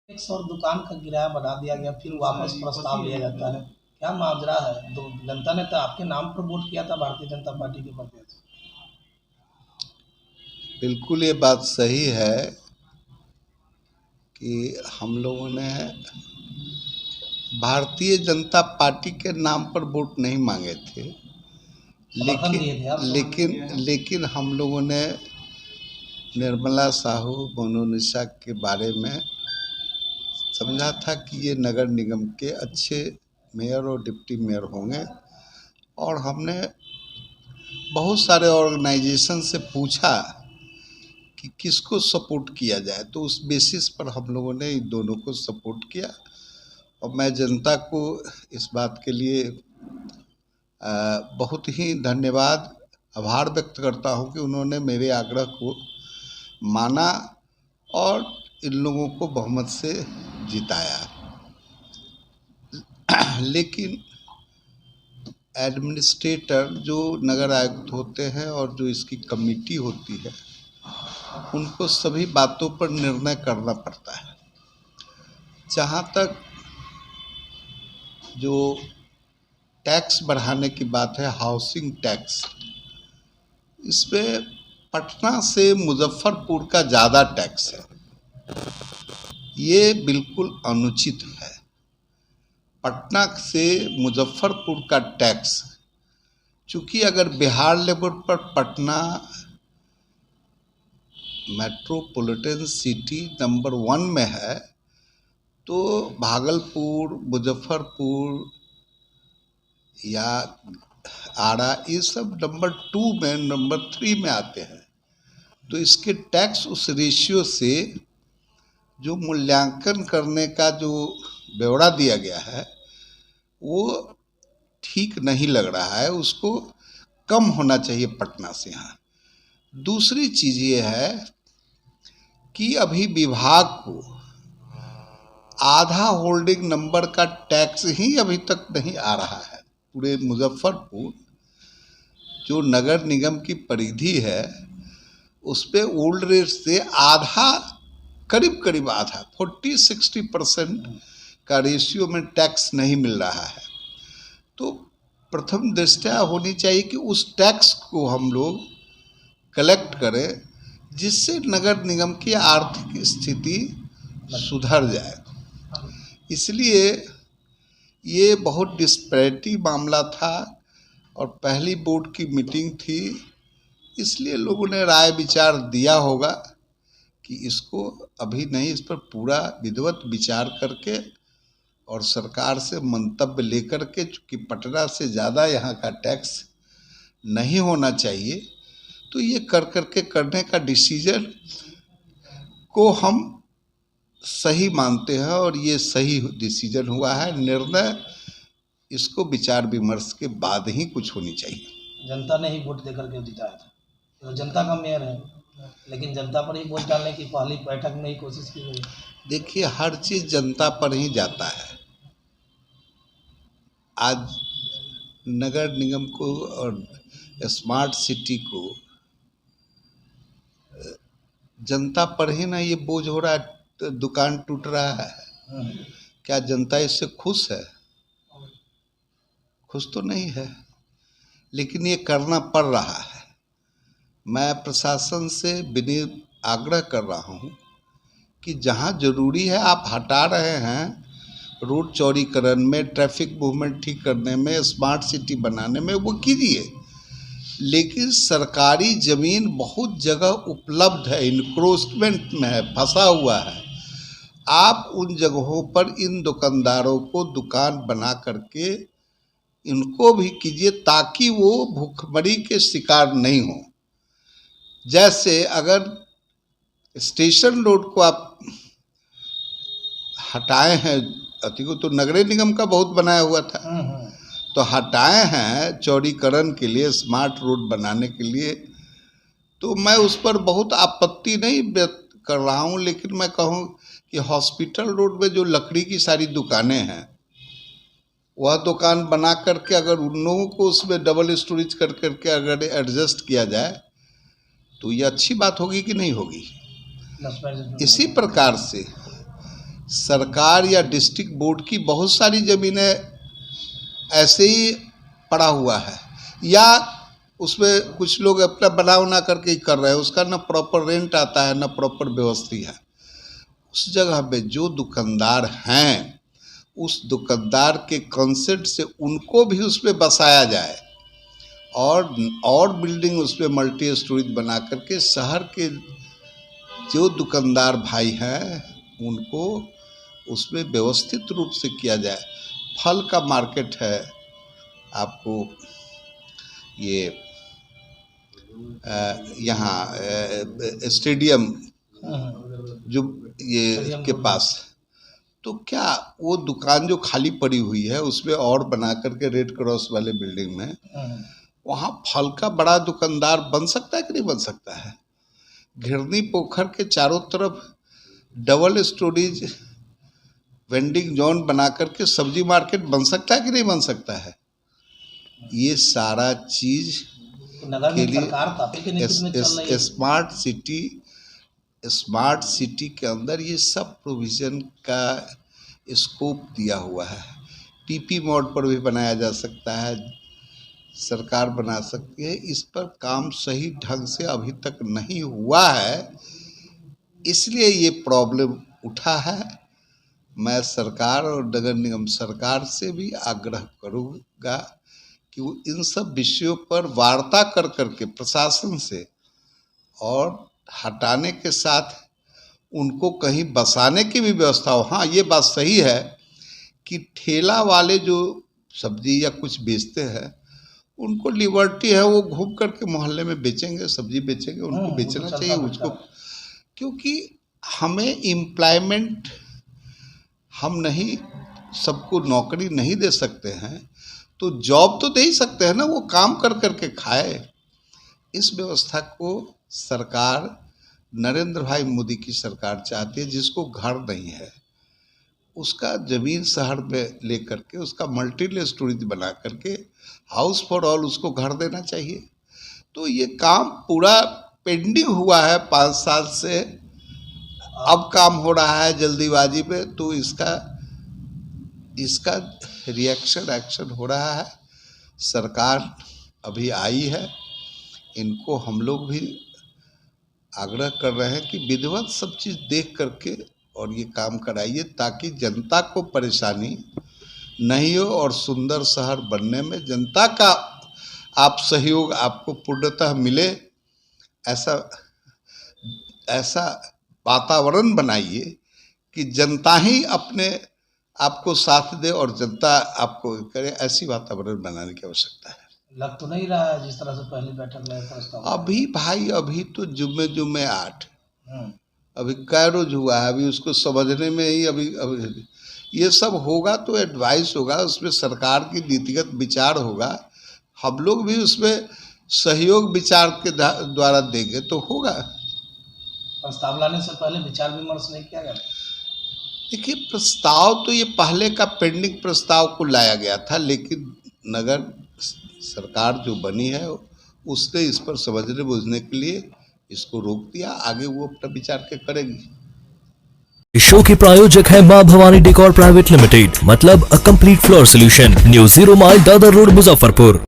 Tax और दुकान का किराया बढ़ा दिया गया, फिर वापस प्रस्ताव लिया जाता है। क्या माजरा है? तो जनता ने तो आपके नाम पर वोट किया था, भारतीय जनता पार्टी के प्रत्याशी। बिल्कुल ये बात सही है कि हम लोगों ने भारतीय जनता पार्टी के नाम पर वोट नहीं मांगे थे, समर्थन दिए थे आप लेकिन हम लोगों ने निर्मला साहू मोनालिसा के बारे में समझा था कि ये नगर निगम के अच्छे मेयर और डिप्टी मेयर होंगे, और हमने बहुत सारे ऑर्गेनाइजेशन से पूछा कि किसको सपोर्ट किया जाए, तो उस बेसिस पर हम लोगों ने इन दोनों को सपोर्ट किया। और मैं जनता को इस बात के लिए बहुत ही धन्यवाद आभार व्यक्त करता हूं कि उन्होंने मेरे आग्रह को माना और इन लोगों को बहुमत से जिताया। लेकिन एडमिनिस्ट्रेटर जो नगर आयुक्त होते हैं और जो इसकी कमेटी होती है, उनको सभी बातों पर निर्णय करना पड़ता है। जहाँ तक जो टैक्स बढ़ाने की बात है, हाउसिंग टैक्स, इसमें पटना से मुजफ्फरपुर का ज़्यादा टैक्स है। ये बिल्कुल अनुचित है। पटना से मुजफ्फरपुर का टैक्स, चूँकि अगर बिहार लेवल पर पटना मेट्रोपॉलिटन सिटी नंबर 1 में है, तो भागलपुर, मुजफ्फरपुर या आरा, ये सब नंबर 2 में, नंबर 3 में आते हैं। तो इसके टैक्स उस रेशियो से जो मूल्यांकन करने का जो ब्यौरा दिया गया है वो ठीक नहीं लग रहा है, उसको कम होना चाहिए पटना से। यहाँ दूसरी चीज़ ये है कि अभी विभाग को आधा होल्डिंग नंबर का टैक्स ही अभी तक नहीं आ रहा है। पूरे मुजफ्फरपुर जो नगर निगम की परिधि है, उस पर ओल्ड रेट से आधा, करीब आधा, 40-60% का रेशियो में टैक्स नहीं मिल रहा है। तो प्रथम दृष्टया होनी चाहिए कि उस टैक्स को हम लोग कलेक्ट करें, जिससे नगर निगम की आर्थिक स्थिति सुधर जाए। इसलिए ये बहुत डिस्पैरिटी मामला था और पहली बोर्ड की मीटिंग थी, इसलिए लोगों ने राय विचार दिया होगा कि इसको अभी नहीं, इस पर पूरा विधिवत विचार करके और सरकार से मंतव्य लेकर के, चूँकि पटना से ज़्यादा यहाँ का टैक्स नहीं होना चाहिए, तो ये करके करने का डिसीजन को हम सही मानते हैं और ये सही डिसीजन हुआ है। निर्णय इसको विचार विमर्श के बाद ही कुछ होनी चाहिए। जनता ने ही वोट देकर के जिताया था, तो जनता का मेयर है, लेकिन जनता पर ही वोट डालने की पहली बैठक में ही कोशिश की गई। देखिए, हर चीज़ जनता पर ही जाता है। आज नगर निगम को और स्मार्ट सिटी को जनता पर ही ना ये बोझ हो रहा है, तो दुकान टूट रहा है। क्या जनता इससे खुश है? खुश तो नहीं है, लेकिन ये करना पड़ रहा है। मैं प्रशासन से विनीत आग्रह कर रहा हूँ कि जहाँ ज़रूरी है आप हटा रहे हैं, रोड चौड़ीकरण में, ट्रैफिक मूवमेंट ठीक करने में, स्मार्ट सिटी बनाने में, वो कीजिए। लेकिन सरकारी ज़मीन बहुत जगह उपलब्ध है, इंक्रोचमेंट में है, फंसा हुआ है। आप उन जगहों पर इन दुकानदारों को दुकान बना करके इनको भी कीजिए, ताकि वो भूखमरी के शिकार नहीं हो। जैसे अगर स्टेशन रोड को आप हटाए हैं, अति को तो नगर निगम का बहुत बनाया हुआ था, तो हटाए हैं चौड़ीकरण के लिए, स्मार्ट रोड बनाने के लिए, तो मैं उस पर बहुत आपत्ति नहीं व्यक्त कर रहा हूँ। लेकिन मैं कहूँ कि हॉस्पिटल रोड में जो लकड़ी की सारी दुकानें हैं, वह दुकान बना करके अगर उन लोगों को उसमें डबल स्टोरेज कर करके अगर एडजस्ट किया जाए, तो ये अच्छी बात होगी कि नहीं होगी। इसी प्रकार से सरकार या डिस्ट्रिक्ट बोर्ड की बहुत सारी ज़मीनें ऐसे ही पड़ा हुआ है, या उसमें कुछ लोग अपना बना उना करके ही कर रहे हैं, उसका ना प्रॉपर रेंट आता है ना प्रॉपर व्यवस्था है। उस जगह पे जो दुकानदार हैं, उस दुकानदार के कंसेंट से उनको भी उसमें बसाया जाए और बिल्डिंग उसमें मल्टी स्टोरेज बना करके शहर के जो दुकानदार भाई हैं उनको उसमें व्यवस्थित रूप से किया जाए। फल का मार्केट है, आपको ये यहाँ स्टेडियम जो ये के पास, तो क्या वो दुकान जो खाली पड़ी हुई है उसमें और बना करके रेड क्रॉस वाले बिल्डिंग में वहाँ फल का बड़ा दुकानदार बन सकता है कि नहीं बन सकता है? घिरनी पोखर के चारों तरफ डबल स्टोरेज वेंडिंग जोन बना करके सब्जी मार्केट बन सकता है कि नहीं बन सकता है? ये सारा चीज़ के लिए स्मार्ट सिटी के अंदर ये सब प्रोविज़न का स्कोप दिया हुआ है। पीपी मोड पर भी बनाया जा सकता है, सरकार बना सकती है। इस पर काम सही ढंग से अभी तक नहीं हुआ है, इसलिए ये प्रॉब्लम उठा है। मैं सरकार और नगर निगम सरकार से भी आग्रह करूँगा कि वो इन सब विषयों पर वार्ता कर करके प्रशासन से और हटाने के साथ उनको कहीं बसाने की भी व्यवस्था हो। हाँ, ये बात सही है कि ठेला वाले जो सब्जी या कुछ बेचते हैं उनको लिबर्टी है, वो घूम करके मोहल्ले में बेचेंगे, सब्जी बेचेंगे, उनको बेचना चाहिए उसको, क्योंकि हमें एम्प्लॉयमेंट, हम नहीं सबको नौकरी नहीं दे सकते हैं, तो जॉब तो दे ही सकते हैं ना, वो काम कर करके खाए। इस व्यवस्था को सरकार नरेंद्र भाई मोदी की सरकार चाहती है। जिसको घर नहीं है उसका ज़मीन शहर में ले करके उसका मल्टी स्टोरेज बना करके हाउस फॉर ऑल उसको घर देना चाहिए। तो ये काम पूरा पेंडिंग हुआ है 5 साल से, अब काम हो रहा है जल्दीबाजी पे, तो इसका एक्शन हो रहा है। सरकार अभी आई है, इनको हम लोग भी आग्रह कर रहे हैं कि विधिवत सब चीज़ देख करके और ये काम कराइए, ताकि जनता को परेशानी नहीं हो और सुंदर शहर बनने में जनता का आप सहयोग आपको पूर्णतः मिले। ऐसा वातावरण बनाइए कि जनता ही अपने आपको साथ दे और जनता आपको करे, ऐसी वातावरण बनाने की आवश्यकता है। लग तो नहीं रहा है जिस तरह से पहली बैठक में प्रस्ताव अभी भाई, अभी तो जुम्मे 8 अभी कै रोज हुआ है, अभी उसको समझने में ही अभी ये सब होगा तो एडवाइस होगा, उसमें सरकार की नीतिगत विचार होगा, हम लोग भी उसमें सहयोग विचार के द्वारा देंगे तो होगा। प्रस्ताव लाने से पहले विचार विमर्श नहीं किया गया? देखिए, प्रस्ताव तो ये पहले का पेंडिंग प्रस्ताव को लाया गया था, लेकिन नगर सरकार जो बनी है उसने इस पर समझने बुझने के लिए इसको रोक दिया। आगे वो अपना विचार के करेगी। इस शो के प्रायोजक है मां भवानी डेकोर प्राइवेट लिमिटेड, मतलब a complete floor solution, new 0 mile Dadar road, Muzaffarpur.